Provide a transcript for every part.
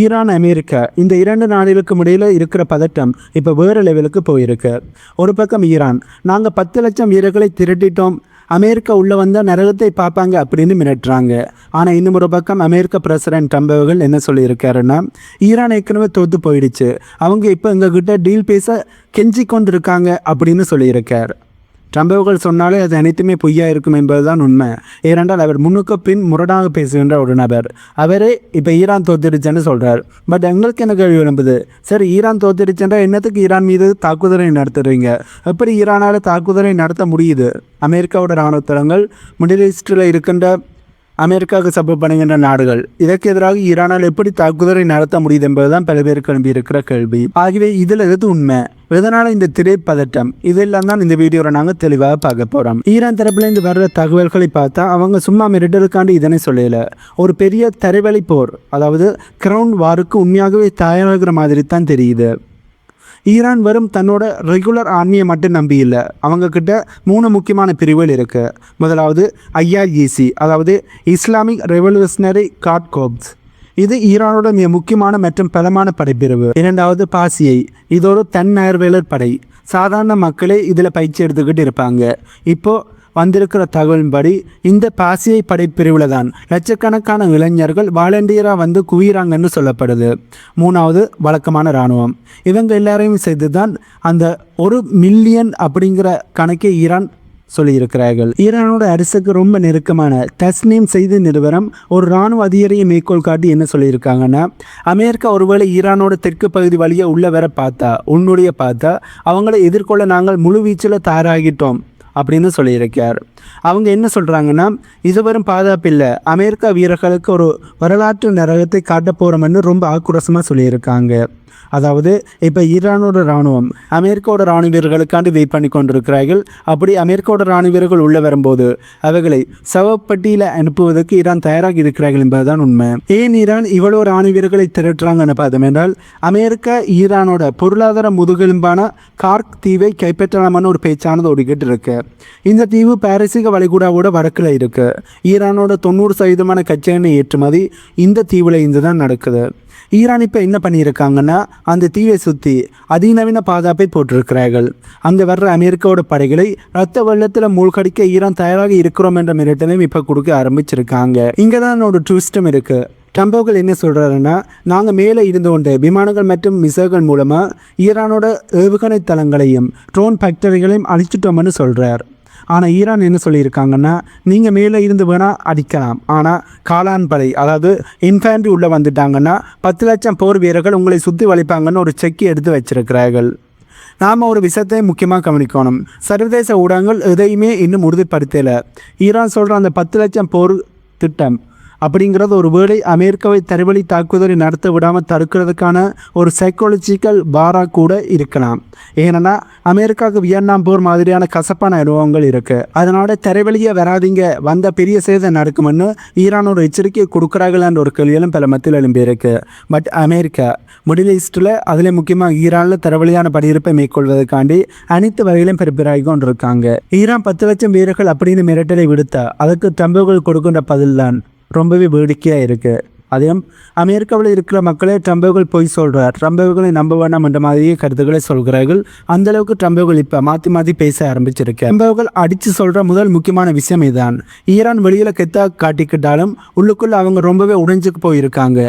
Iran America இந்த இரண்டு நாடுகளுக்கும் இடையில் இருக்கிற பதட்டம் இப்போ வேறு லெவலுக்கு போயிருக்கு. ஒரு பக்கம் ஈரான், நாங்கள் 10 லட்சம் வீரர்களை திரட்டிட்டோம், அமெரிக்கா உள்ளே வந்தால் நரகத்தை பார்ப்பாங்க அப்படின்னு மிரட்டுறாங்க. ஆனால் இன்னும் ஒரு பக்கம் அமெரிக்க பிரசிடென்ட் ட்ரம்ப் அவர்கள் என்ன சொல்லியிருக்காருன்னா, ஈரான் ஏற்கனவே தோற்று போயிடுச்சு, அவங்க இப்போ எங்ககிட்ட டீல் பேச கெஞ்சி கொண்டு இருக்காங்க அப்படின்னு சொல்லியிருக்கார். ட்ரம்ப் அவர்கள் சொன்னாலே அது அனைத்துமே பொய்யா இருக்கும் என்பதுதான் உண்மை. ஏனென்றால் அவர் முன்னுக்கு பின் முரடாக பேசுகின்ற ஒரு நபர். அவரே இப்போ ஈரான் தோத்துடுச்சுன்னு சொல்கிறார். பட் எங்களுக்கு என்ன கேள்வி எழும்புது, சரி ஈரான் தோத்துடுச்சுன்றா என்னத்துக்கு ஈரான் மீது தாக்குதலை நடத்துறீங்க? எப்படி ஈரானால் தாக்குதலை நடத்த முடியுது? அமெரிக்காவோட இராணுவ தளங்கள், மிடில் ஈஸ்டில் இருக்கின்ற அமெரிக்காவுக்கு சப்போர்ட் பண்ணுகின்ற நாடுகள், இதற்கு எதிராக ஈரானால் எப்படி தாக்குதலை நடத்த முடியுது என்பதுதான் பல பேருக்கு எழும்பியிருக்கிற கேள்வி. ஆகவே இதில் எது உண்மை, எதனால் இந்த திரைப்பதட்டம், இதெல்லாம் தான் இந்த வீடியோவில் நாங்கள் தெளிவாக பார்க்க போகிறோம். ஈரான் தரப்புலேருந்து வர்ற தகவல்களை பார்த்தா அவங்க சும்மா மிரட்டலுக்காண்டி இதனை சொல்லலை, ஒரு பெரிய தரைவழி போர், அதாவது கிரவுண்ட் வாருக்கு உண்மையாகவே தயாராகிற மாதிரி தான் தெரியுது. ஈரான் வரும் தன்னோட ரெகுலர் ஆர்மியை மட்டும் நம்பி இல்லை, அவங்கக்கிட்ட 3 முக்கியமான பிரிவுகள் இருக்குது. முதலாவது IRGC, அதாவது இஸ்லாமிக் ரெவல்யூஷனரி கார்ட் கோப்ஸ், இது ஈரானோட மிக முக்கியமான மற்றும் பலமான படைப்பிரிவு. இரண்டாவது பாசியை, இது ஒரு தன்னார்வலர் படை, சாதாரண மக்களே இதில் பயிற்சி எடுத்துக்கிட்டு இருப்பாங்க. இப்போது வந்திருக்கிற தகவலின்படி இந்த பாசியை படைப்பிரிவில் தான் லட்சக்கணக்கான இளைஞர்கள் வாலண்டியராக வந்து குவிறாங்கன்னு சொல்லப்படுது. மூணாவது வழக்கமான இராணுவம், இவங்க எல்லாரையும் செய்து தான் அந்த 1 மில்லியன் அப்படிங்கிற கணக்கை ஈரான் சொல்லியிருக்கிறார்கள். ஈரானோட அரசுக்கு ரொம்ப நெருக்கமான தஸ்னீம் செய்தி நிறுவனம் ஒரு இராணுவ அதிகாரியை மேற்கோள் காட்டி என்ன சொல்லியிருக்காங்கன்னா, அமெரிக்கா ஒருவேளை ஈரானோட தெற்கு பகுதி வழியாக உள்ள வர பார்த்தா, உன்னுடைய பார்த்தா அவங்கள எதிர்கொள்ள நாங்கள் முழு வீச்சில் தயாராகிட்டோம் அப்படின்னு சொல்லியிருக்கார். அவங்க என்ன சொல்கிறாங்கன்னா, இதுவரும் பாதுகாப்பு இல்லை, அமெரிக்கா வீரர்களுக்கு ஒரு வரலாற்று நரகத்தை காட்ட போகிறோம்னு ரொம்ப ஆக்ரோஷமாக சொல்லியிருக்காங்க. அதாவது இப்போ ஈரானோட இராணுவம் அமெரிக்காவோட இராணுவ வீரர்களுக்காண்டி வெயிட் பண்ணி கொண்டிருக்கிறார்கள். அப்படி அமெரிக்காவோட இராணுவ வீரர்கள் உள்ளே வரும்போது அவர்களை சவப்பட்டியில் அனுப்புவதற்கு ஈரான் தயாராக இருக்கிறார்கள் என்பதுதான் உண்மை. ஏன் ஈரான் இவ்வளோ இராணுவ வீரர்களை திரட்டுறாங்கன்னு பார்த்தோம் என்றால், அமெரிக்கா ஈரானோட பொருளாதார முதுகெலும்பான கார்க் தீவை கைப்பற்றலாமான ஒரு பேச்சானது ஓடிக்கிட்டு இருக்கு. இந்த தீவு பாரசீக வளைகுடாவோட வடக்கில் இருக்கு. ஈரானோட 90% கச்சா எண்ணெய் ஏற்றுமதி இந்த தீவில் இருந்து தான் நடக்குது. ஈரான் இப்போ என்ன பண்ணியிருக்காங்கன்னா, அந்த தீவை சுற்றி அதிநவீன பாதுகாப்பை போட்டிருக்கிறார்கள். அங்கே வர்ற அமெரிக்காவோட படைகளை ரத்த வெள்ளத்தில் மூழ்கடிக்க ஈரான் தயாராக இருக்கிறோம் என்ற மிரட்டலையும் இப்போ கொடுக்க ஆரம்பிச்சிருக்காங்க. இங்கே தான் ஒரு ட்விஸ்டும் இருக்குது. ட்ரம்ப் அவர்கள் என்ன சொல்கிறாருன்னா, நாங்கள் மேலே இருந்து கொண்டு விமானங்கள் மற்றும் மிசைல்கள் மூலமாக ஈரானோட ஏவுகணை தளங்களையும் ட்ரோன் ஃபேக்டரிகளையும் அழிச்சிட்டோம்னு சொல்கிறார். ஆனால் ஈரான் என்ன சொல்லியிருக்காங்கன்னா, நீங்கள் மேலே இருந்து வேணால் அடிக்கலாம், ஆனால் காலான் படை, அதாவது இன்ஃபேண்ட்ரி உள்ளே வந்துட்டாங்கன்னா 10 லட்சம் போர் வீரர்கள் உங்களை சுற்றி வளைப்பாங்கன்னு ஒரு செக்கி எடுத்து வச்சிருக்கிறார்கள். நாம் ஒரு விஷயத்தை முக்கியமாக கவனிக்கணும், சர்வதேச ஊடகங்கள் எதையுமே இன்னும் உறுதிப்படுத்தலை. ஈரான் சொல்கிற அந்த 10 லட்சம் போர் திட்டம் அப்படிங்கிறது ஒரு வேளை அமெரிக்காவை தரைவழி தாக்குதலை நடத்த விடாமல் தடுக்கிறதுக்கான ஒரு சைக்காலஜிக்கல் பாராக கூட இருக்கலாம். ஏன்னா அமெரிக்காவுக்கு வியட்நாம் போர் மாதிரியான கசப்பான அனுபவங்கள் இருக்குது. அதனால் தரைவழியே வராதிங்க, வந்த பெரிய சேதம் நடக்கும்னு ஈரானோட எச்சரிக்கை கொடுக்குறாங்களான்ற ஒரு கேள்வியிலும் பல மத்தியில் எழும்பியிருக்கு. பட் அமெரிக்கா மிடில் ஈஸ்டில், அதில் முக்கியமாக ஈரானில் தரவழியான படியிருப்பை மேற்கொள்வதற்காண்டி அனைத்து வகையிலும் பெருப்பிராகி கொண்டிருக்காங்க. ஈரான் 10 லட்சம் வீரர்கள் அப்படின்னு மிரட்டலை விடுத்தா அதுக்கு ட்ரம்புகள் கொடுக்கின்ற பதில் தான் ரொம்பவே வேடிக்கையாக இருக்குது. அதையும் அமெரிக்காவில் இருக்கிற மக்களே ட்ரம்புகள் போய் சொல்கிறார், ட்ரம்புகளை நம்ப வேண்டாம் என்ற மாதிரியே கருத்துக்களை சொல்கிறார்கள். அந்தளவுக்கு ட்ரம்புகள் இப்போ மாற்றி பேச ஆரம்பிச்சிருக்கு. ட்ரம்புகள் அடித்து சொல்கிற முதல் முக்கியமான விஷயம் இதுதான். ஈரான் வெளியில் கெத்தாக காட்டிக்கிட்டாலும் உள்ளுக்குள்ளே அவங்க ரொம்பவே உடைஞ்சுக்கு போயிருக்காங்க.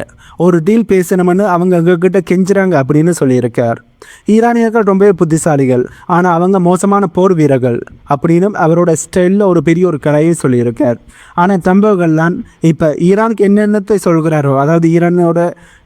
ஒரு டீல் பேசணும்னு அவங்க எங்ககிட்ட கெஞ்சுறாங்க அப்படின்னு சொல்லியிருக்கார். ஈரானியர்கள் ரொம்பவே புத்திசாலிகள், ஆனால் அவங்க மோசமான போர் வீரர்கள் அப்படின்னு அவரோட ஸ்டைலில் ஒரு பெரிய ஒரு கலையை சொல்லியிருக்கார். ஆனால் ட்ரம்புகள்லாம் இப்போ ஈரானுக்கு என்னென்னத்தை சொல்கிறாரோ, அதாவது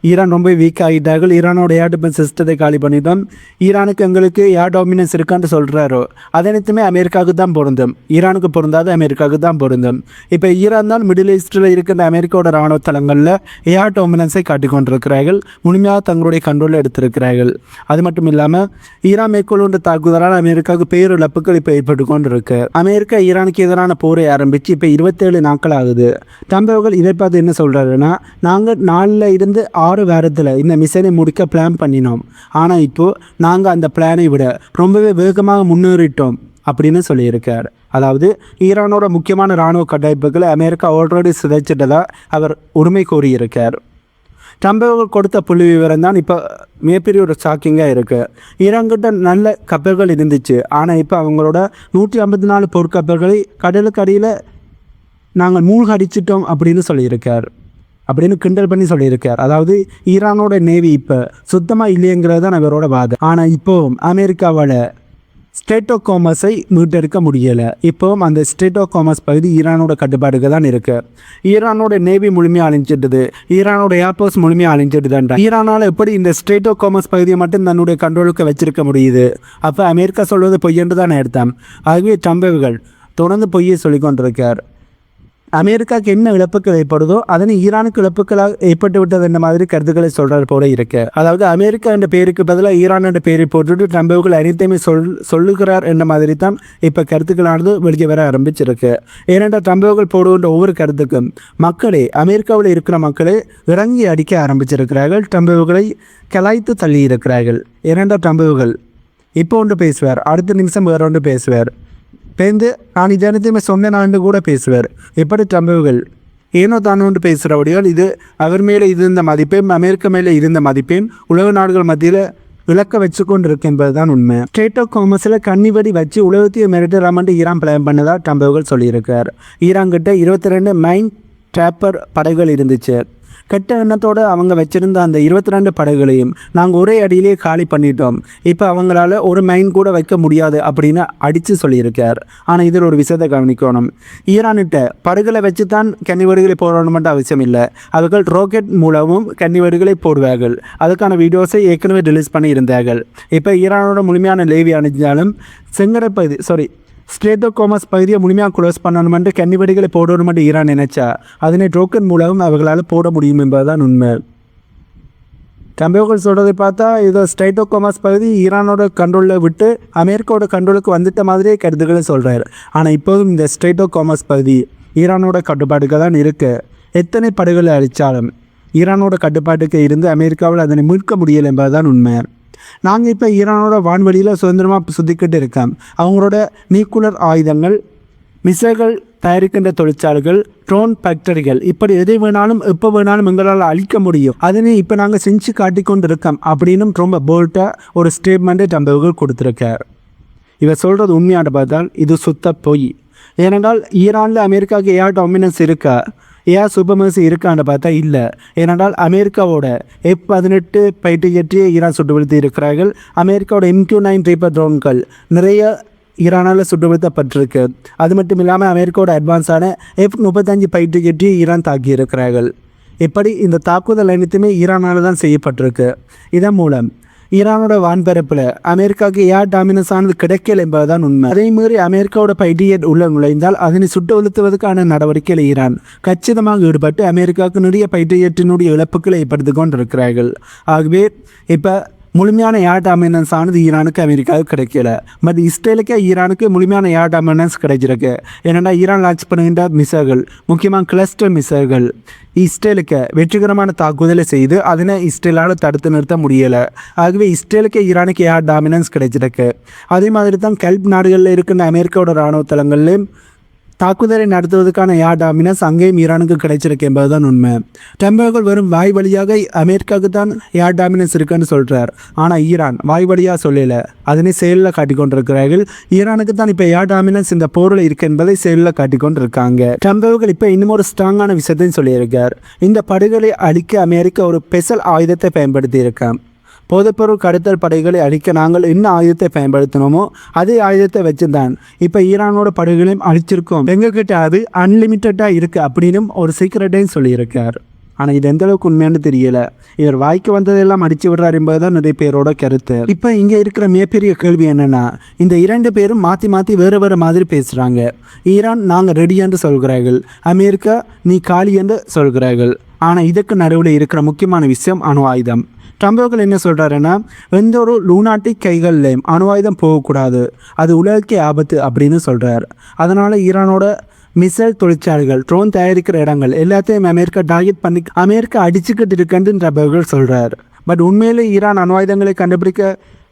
ஈரான் ரொம்ப வீக் ஆகிட்டார்கள், ஈரானோட ஏர் டிஃபென்ஸ் சிஸ்டத்தை காலி பண்ணிட்டோம், ஈரானுக்கு எங்களுக்கு ஏர் டாமினன்ஸ் இருக்கான்னு சொல்கிறாரோ, அதனைத்துமே அமெரிக்காவுக்கு தான் பொருந்தும், ஈரானுக்கு பொருந்தாது அமெரிக்காவுக்கு தான் பொருந்தும். இப்போ ஈரான் தான் மிடில் ஈஸ்டில் இருக்கிற அமெரிக்காவோட இராணுவ தளங்களில் ஏர் டாமினன்ஸை காட்டிக்கொண்டிருக்கிறார்கள், முழுமையாக தங்களுடைய கண்ட்ரோலில் எடுத்திருக்கிறார்கள். அது மட்டும் இல்லாமல் ஈரான் மேற்கொள்ளுன்ற தாக்குதலால் அமெரிக்காவுக்கு பேரிழப்புகள் இப்போ ஏற்பட்டு கொண்டு இருக்கு. அமெரிக்கா ஈரானுக்கு எதிரான போரை ஆரம்பித்து இப்போ 27 நாட்கள் ஆகுது. ட்ரம்ப் அவர்கள் இதை பார்த்து என்ன சொல்கிறாருன்னா, நாங்கள் 4 இருந்து 6 வாரத்தில் இந்த மிஷனை முடிக்க பிளான் பண்ணினோம், ஆனால் இப்போது நாங்கள் அந்த பிளானை விட ரொம்பவே வேகமாக முன்னேறிட்டோம் அப்படின்னு சொல்லியிருக்கார். அதாவது ஈரானோட முக்கியமான இராணுவ கட்டமைப்புகளை அமெரிக்கா ஆல்ரெடி சிதைச்சிட்டதாக அவர் உரிமை கோரியிருக்கார். ட்ரம்ப் அவர்கள் கொடுத்த புள்ளி விவரம் தான் இப்போ மிகப்பெரிய ஒரு ஷாக்கிங்காக இருக்குது. ஈரான்கிட்ட நல்ல கப்பல்கள் இருந்துச்சு, ஆனால் இப்போ அவங்களோட 154 போர்க்கப்பல்களை கடலுக்கு அடியில் நாங்கள் மூழ்க அடிச்சிட்டோம் அப்படின்னு சொல்லியிருக்கார், அப்படின்னு கிண்டல் பண்ணி சொல்லியிருக்கார். அதாவது ஈரானோட நேவி இப்போ சுத்தமாக இல்லைங்கிறது தான் அவரோட வாதம். ஆனால் இப்போவும் அமெரிக்காவால் ஸ்டேட் ஆஃப் காமர்ஸை மீட்டெடுக்க முடியலை. இப்போவும் அந்த ஸ்டேட் ஆஃப் காமர்ஸ் பகுதி ஈரானோட கட்டுப்பாடுக்கு தான் இருக்குது. ஈரானோட நேவி முழுமையாக அழிஞ்சிட்டுது, ஈரானோட ஏர்போர்ஸ் முழுமையாக அழிஞ்சிட்டுதான். ஈரானால் எப்படி இந்த ஸ்டேட் ஆஃப் காமர்ஸ் பகுதியை மட்டும் தன்னுடைய கண்ட்ரோலுக்கு வச்சிருக்க முடியுது? அப்போ அமெரிக்கா சொல்வது பொய்யென்று தான் எடுத்தான். ஆகவே ட்ரம்ப் அவர்கள் தொடர்ந்து பொய்யை சொல்லி கொண்டிருக்கார். அமெரிக்காவுக்கு என்ன இழப்புகள் ஏற்படுதோ அதனை ஈரானுக்கு இழப்புகளாக ஏற்பட்டு விட்டது என்ற மாதிரி கருத்துக்களை சொல்கிற போல இருக்கு. அதாவது அமெரிக்கா என்ற பேருக்கு பதிலாக ஈரான் என்ற பெயரை போட்டுட்டு ட்ரம்ப் அவர்கள் அனைத்தையுமே சொல்லுகிறார் என்ற மாதிரி தான் இப்போ கருத்துக்களானது வெளியே வர ஆரம்பிச்சிருக்கு. ஏனென்றால் ட்ரம்ப் அவர்கள் போடுகின்ற ஒவ்வொரு கருத்துக்கும் மக்களே, அமெரிக்காவில் இருக்கிற மக்களே இறங்கி அடிக்க ஆரம்பிச்சிருக்கிறார்கள், ட்ரம்ப் அவர்களை கலாய்த்து தள்ளி இருக்கிறார்கள். ஏனென்றால் ட்ரம்ப் அவர்கள் இப்போ ஒன்று பேசுவார், அடுத்த நிமிஷம் வேற ஒன்று பேசுவார், பேருந்து நான் இது அனைத்தையுமே சொன்னேன்னு கூட பேசுவார். எப்படி ட்ரம்ப் அவர்கள் ஏனோ தானோன்று பேசுகிறபடியால் இது அவர் மேலே இருந்த மதிப்பையும் அமெரிக்கா மேலே இருந்த பையும் உலக நாடுகள் மத்தியில் இலக்க வச்சு கொண்டு இருக்கு என்பது தான் உண்மை. ஸ்டேட் ஆஃப் காமர்ஸில் கன்னிவடி வச்சு உலகத்தையும் மிரட்டலாமன்ட்டு ஈரான் பிளான் பண்ணதாக ட்ரம்ப் அவர்கள் சொல்லியிருக்கார். ஈரான் கிட்ட 22 மைன் ட்ராப்பர் படைகள் இருந்துச்சு. கெட்ட எண்ணத்தோடு அவங்க வச்சுருந்த அந்த 22 படைகளையும் நாங்கள் ஒரே அடியிலே காலி பண்ணிட்டோம், இப்போ அவங்களால ஒரு மைன் கூட வைக்க முடியாது அப்படின்னு அடித்து சொல்லியிருக்கார். ஆனால் இதில் ஒரு விஷயத்தை கவனிக்கணும், ஈரானிட்ட படைகளை வச்சு தான் கன்னிவடிகளை போடணுமென்ற அவசியம் இல்லை. அவர்கள் ராக்கெட் மூலமும் கன்னிவடிகளை போடுவார்கள். அதுக்கான வீடியோஸை ஏற்கனவே ரிலீஸ் பண்ணி இருந்தார்கள். இப்போ ஈரானோட முழுமையான நேவி அணிஞ்சாலும் ஸ்டேட் ஆஃப் காமர்ஸ் பகுதியை முழுமையாக க்ளோஸ் பண்ணணுமென்று கன்னிவடிகளை போடணுமென்று ஈரான் நினைச்சா அதனை ட்ரோக்கன் மூலம் அவர்களால் போட முடியும் என்பதுதான் உண்மை. ட்ரம்ப் அவர்கள் சொல்கிறதை பார்த்தா இதோ ஸ்டேட் ஆஃப் காமர்ஸ் பகுதி ஈரானோட கண்ட்ரோலில் விட்டு அமெரிக்காவோட கண்ட்ரோலுக்கு வந்துட்ட மாதிரியே கருத்துக்களை சொல்கிறார். ஆனால் இப்போதும் இந்த ஸ்டேட் ஆஃப் காமர்ஸ் பகுதி ஈரானோட கட்டுப்பாட்டுக்கு தான் இருக்குது. எத்தனை படைகளை அழித்தாலும் ஈரானோட கட்டுப்பாட்டுக்கு இருந்து அமெரிக்காவில் அதனை மீட்க முடியலை என்பதுதான் உண்மை. நாங்கள் இப்போ ஈரானோட வான்வெளியில் சுதந்திரமாக சுற்றிக்கிட்டு இருக்கோம். அவங்களோட நியூக்ளியர் ஆயுதங்கள், மிசைல்கள் தயாரிக்கின்ற தொழிற்சாலைகள், ட்ரோன் ஃபேக்டரிகள், இப்படி எதை வேணாலும் எப்போ வேணாலும் எங்களால் அழிக்க முடியும், அதனை இப்போ நாங்கள் செஞ்சு காட்டிக்கொண்டு இருக்கோம் அப்படின்னு ரொம்ப போல்ட்டாக ஒரு ஸ்டேட்மெண்ட்டை ட்ரம்ப் அவர்கள் கொடுத்துருக்கார். இவர் சொல்கிறது உண்மையான பார்த்தால் இது சுத்த பொய். ஏனென்றால் ஈரானில் அமெரிக்காவுக்கு ஏர் டாமினன்ஸ் இருக்கா, ஏன் சுபமசி இருக்கான்னு பார்த்தா இல்லை. ஏனென்றால் அமெரிக்காவோட F-18 ஃபைட்டர் ஜெட்டை ஈரான் சுட்டு வீழ்த்தி இருக்கிறார்கள். அமெரிக்காவோட MQ-9 ரீப்பர் ட்ரோன்கள் நிறைய ஈரானால் சுட்டு வீழ்த்தப்பட்டிருக்கு. அது மட்டும் இல்லாமல் அமெரிக்காவோட அட்வான்ஸான F-35 ஃபைட்டர் ஜெட்டை ஈரான் தாக்கி இருக்கிறார்கள். இப்படி இந்த தாக்குதல் அனைத்துமே ஈரானால் தான் செய்யப்பட்டிருக்கு. இதன் மூலம் ஈரானோட வான்பரப்பில் அமெரிக்காவுக்கு ஏர் டாமினன்ஸ் ஆனது கிடைக்கல என்பதுதான் உண்மை. அதே மீறி அமெரிக்காவோட பைடியட் உள்ள நுழைந்தால் அதனை சுட்டு ஒழுத்துவதற்கான நடவடிக்கையில் ஈரான் கச்சிதமாக ஈடுபட்டு அமெரிக்காவுக்கு நிறைய பைடியட்டினுடைய இழப்புகளை ஏற்படுத்தி கொண்டிருக்கிறார்கள். ஆகவே இப்போ முழுமையான ஏர் டாமினன்ஸ் ஆனது ஈரானுக்கு அமெரிக்காவுக்கு கிடைக்கல. பட் இஸ்ரேலுக்கே ஈரானுக்கு முழுமையான ஏர் டாமினன்ஸ் கிடைச்சிருக்கு. ஏன்னா ஈரான் லான்ச் பண்ணுகின்ற மிசைல்கள், முக்கியமாக கிளஸ்டர் மிசைல்கள் இஸ்ரேலுக்கு வெற்றிகரமான தாக்குதலை செய்து அதனை இஸ்ரேலால் தடுத்து நிறுத்த முடியலை. ஆகவே இஸ்ரேலுக்கு ஈரானுக்கு ஏர் டாமினன்ஸ் கிடைச்சிருக்கு. அதே மாதிரி தான் கல்ப் நாடுகளில் இருக்கின்ற அமெரிக்காவோட இராணுவ தளங்கள்லேயும் தாக்குதலை நடத்துவதற்கான ஏர் டாமினன்ஸ் அங்கேயும் ஈரானுக்கு கிடைச்சிருக்கு என்பதுதான் உண்மை. ட்ரம்ப் அவர்கள் வெறும் வாய் வழியாக அமெரிக்காவுக்கு தான் ஏர் டாமினன்ஸ் இருக்குன்னு சொல்கிறார். ஆனால் ஈரான் வாய் வழியாக சொல்லலை, அதனை செயலில் காட்டிக்கொண்டிருக்கிறார்கள். ஈரானுக்கு தான் இப்போ ஏர் டாமினன்ஸ் இந்த போரில் இருக்குது என்பதை செயலில் காட்டிக்கொண்டிருக்காங்க. ட்ரம்ப் அவர்கள் இப்போ இன்னும் ஒரு ஸ்ட்ராங்கான விஷயத்தையும் சொல்லியிருக்கார். இந்த படுகளை அழிக்க அமெரிக்கா ஒரு ஸ்பெஷல் ஆயுதத்தை பயன்படுத்தி இருக்கான். போதைப்பொருள் கடத்தல் படைகளை அழிக்க நாங்கள் என்ன ஆயுதத்தை பயன்படுத்தினோமோ அதே ஆயுதத்தை வச்சுதான் இப்போ ஈரானோட படைகளையும் அழிச்சிருக்கோம், எங்ககிட்ட அது அன்லிமிட்டடாக இருக்குது அப்படின்னு ஒரு சீக்கிரட்டையும் சொல்லியிருக்கார். ஆனால் இது எந்த அளவுக்கு உண்மையானு தெரியல. இவர் வாய்க்கு வந்ததெல்லாம் அடிச்சு விடுறார் என்பதுதான் நிறைய பேரோட கருத்து. இப்போ இங்கே இருக்கிற மிகப்பெரிய கேள்வி என்னென்னா, இந்த 2 பேரும் மாற்றி மாற்றி வேறு வேறு மாதிரி பேசுகிறாங்க. ஈரான் நாங்கள் ரெடி என்று சொல்கிறார்கள், அமெரிக்கா நீ காலி என்று சொல்கிறார்கள். ஆனால் இதுக்கு நடுவில் இருக்கிற முக்கியமான விஷயம் அணு ஆயுதம். ட்ரம்ப் அவர்கள் என்ன சொல்கிறாருன்னா, எந்த ஒரு லூனாட்டிக் கைகள்லையும் அணு ஆயுதம் போகக்கூடாது, அது உலகக்கே ஆபத்து அப்படின்னு சொல்கிறார். அதனால் ஈரானோட மிசைல் தொழிற்சாலைகள், ட்ரோன் தயாரிக்கிற இடங்கள் எல்லாத்தையும் அமெரிக்கா டார்கெட் பண்ணி அமெரிக்கா அடிச்சுக்கிட்டு இருக்குன்னு ட்ரம்ப் அவர்கள் சொல்கிறார். பட் உண்மையிலே ஈரான் அணு ஆயுதங்களை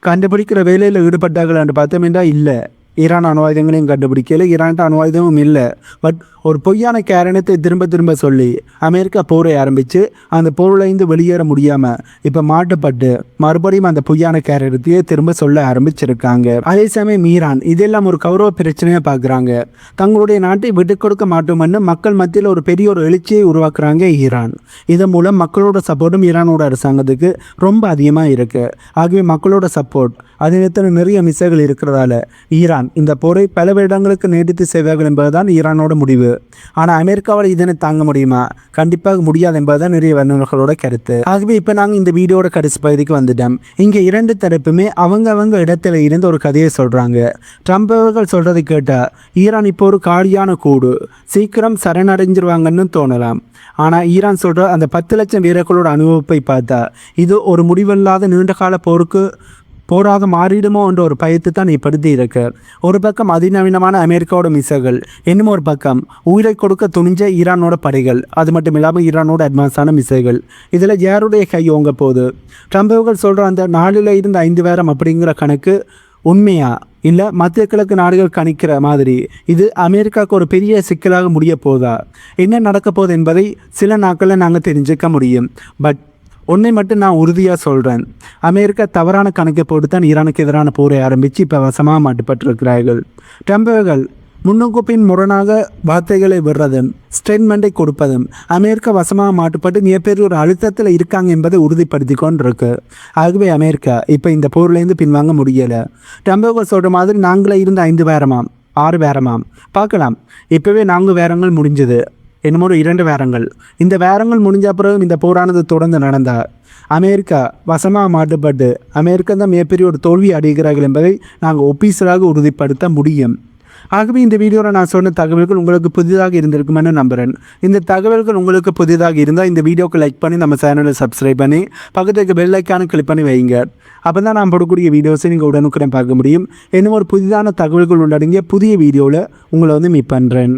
கண்டுபிடிக்கிற வேலையில் ஈடுபட்டார்கள் என்று பார்த்தோம்னா இல்லை. ஈரான் அணு ஆயுதங்களையும் கண்டுபிடிக்கல, ஈரான்கிட்ட அணு ஆயுதமும் இல்லை. பட் ஒரு பொய்யான காரணத்தை திரும்ப திரும்ப சொல்லி அமெரிக்கா போரை ஆரம்பித்து அந்த போர்லேருந்து வெளியேற முடியாமல் இப்போ மாட்டுப்பட்டு மறுபடியும் அந்த பொய்யான காரணத்தையே திரும்ப சொல்ல ஆரம்பிச்சிருக்காங்க. அதே சமயம் ஈரான் இதெல்லாம் ஒரு கௌரவ பிரச்சனையாக பார்க்குறாங்க. தங்களுடைய நாட்டை விட்டுக் கொடுக்க மாட்டோம்னு மக்கள் மத்தியில் ஒரு பெரிய ஒரு எழுச்சியை உருவாக்குறாங்க ஈரான். இதன் மூலம் மக்களோட சப்போர்ட்டும் ஈரானோட அரசாங்கத்துக்கு ரொம்ப அதிகமாக இருக்குது. ஆகவே மக்களோட சப்போர்ட் அதே நேரத்தில் நிறைய மிசைகள் இருக்கிறதால ஈரான் இந்த போரை பல வருடங்களுக்கு நீடித்து செய்வார்கள் என்பதுதான் ஈரானோட முடிவு. ஆனால் அமெரிக்காவால் இதனை தாங்க முடியுமா? கண்டிப்பாக முடியாது என்பதுதான் நிறைய வல்லுநர்களோட கருத்து. ஆகவே இப்போ நாங்கள் இந்த வீடியோட கடைசி பகுதிக்கு வந்துட்டோம். இங்கே இரண்டு தரப்புமே அவங்க இடத்துல இருந்து ஒரு கதையை சொல்கிறாங்க. ட்ரம்ப் அவர்கள் சொல்கிறதை கேட்டால் ஈரான் இப்போ ஒரு காலியான கூடு, சீக்கிரம் சரணடைஞ்சிருவாங்கன்னு தோணலாம். ஆனால் ஈரான் சொல்கிற அந்த 10 லட்சம் வீரர்களோட அனுபவத்தை பார்த்தா இது ஒரு முடிவில்லாத நீண்டகால போராக மாறிடுமோ என்ற ஒரு பயத்தை தான் ஏற்படுத்தி இருக்கு. ஒரு பக்கம் அதிநவீனமான அமெரிக்காவோட மிசைகள், இன்னும் ஒரு பக்கம் உயிரை கொடுக்க துணிஞ்ச ஈரானோட படைகள், அது மட்டும் இல்லாமல் ஈரானோட அட்வான்ஸான மிசைகள். இதில் யாருடைய கை ஓங்க போகுது? ட்ரம்ப் அவர்கள் சொல்கிற அந்த 4,5,000 அப்படிங்கிற கணக்கு உண்மையா இல்லை மத்திய கிழக்கு நாடுகள் கணிக்கிற மாதிரி இது அமெரிக்காவுக்கு ஒரு பெரிய சிக்கலாக முடிய போதா? என்ன நடக்க போகுது என்பதை சில நாட்களில் நாங்கள் தெரிஞ்சுக்க முடியும். பட் ஒன்றை மட்டும் நான் உறுதியாக சொல்கிறேன், அமெரிக்கா தவறான கணக்கை போட்டு தான் ஈரானுக்கு எதிரான போரை ஆரம்பித்து இப்போ வசமாக மாட்டுப்பட்டிருக்கிறார்கள். ட்ரம்ப் அவர்கள் முன்னுக்கு முரணாக வார்த்தைகளை விடுறதும் ஸ்டேட்மெண்ட்டை கொடுப்பதும் அமெரிக்கா வசமாக மாட்டுப்பட்டு மிகப்பெரிய ஒரு அழுத்தத்தில் இருக்காங்க என்பதை உறுதிப்படுத்தி கொண்டிருக்கு. ஆகவே அமெரிக்கா இப்போ இந்த போர்லேருந்து பின்வாங்க முடியலை. ட்ரம்ப் அவர்கள் சொல்கிற மாதிரி நாங்களே இருந்த 5 வாரமாம் 6 வாரமாம் பார்க்கலாம். இப்போவே 4 வாரங்கள் முடிஞ்சது, என்னமோ 2 வாரங்கள். இந்த வாரங்கள் முடிஞ்ச பிறகு இந்த போரானது தொடர்ந்து நடந்தால் அமெரிக்கா வசமாக மாட்டுப்பட்டு அமெரிக்கா தான் மிகப்பெரிய ஒரு தோல்வி அடைகிறார்கள் என்பதை நாங்கள் ஒப்பீசலாக உறுதிப்படுத்த முடியும். ஆகவே இந்த வீடியோவில் நான் சொன்ன தகவல்கள் உங்களுக்கு புதிதாக இருந்திருக்குமென்னு நம்புகிறேன். இந்த தகவல்கள் உங்களுக்கு புதிதாக இருந்தால் இந்த வீடியோக்கு லைக் பண்ணி நம்ம சேனலை சப்ஸ்கிரைப் பண்ணி பக்கத்துக்கு பெல் ஐக்கானை கிளிக் பண்ணி வைங்க. அப்போ தான் நான் போடக்கூடிய வீடியோஸை நீங்கள் உடனுக்குடன் பார்க்க முடியும். இன்னும் ஒரு புதிதான தகவல்கள் உள்ளடங்கிய புதிய வீடியோவில் உங்களை மீட் பண்ணுறேன்.